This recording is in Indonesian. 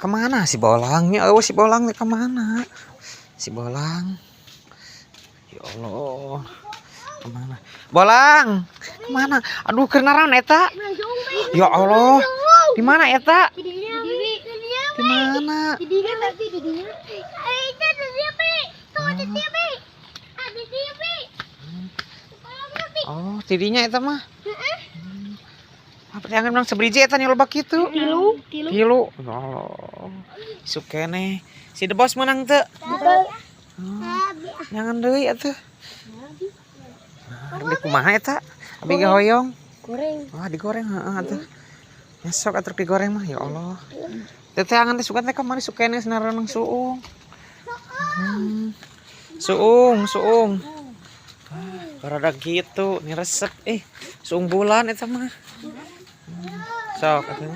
Kemana si bolangnya? Oh, si bolang nih kemana? Si bolang. Ya Allah. Kemana? Bolang. Kemana? Aduh, kenaran eta. Ya Allah. Di mana eta? Di mana? Oh, tidinya eta mah. Apa jangan bilang sebriji eta nih lobak kitu. Tilu. Oh. Sukene. Si The Boss menang teu? Jangan deui atuh. Nah, kumaha eta? Abi gahoyong. Goreng. Wah, digoreng heeh atuh. Nyesok atuh digoreng mah ya Allah. Teteh angan teh suka teh kamari sukene senaranang suung. Suung. Rada gitu, nih resep suung bulan eta mah. Sok atuh.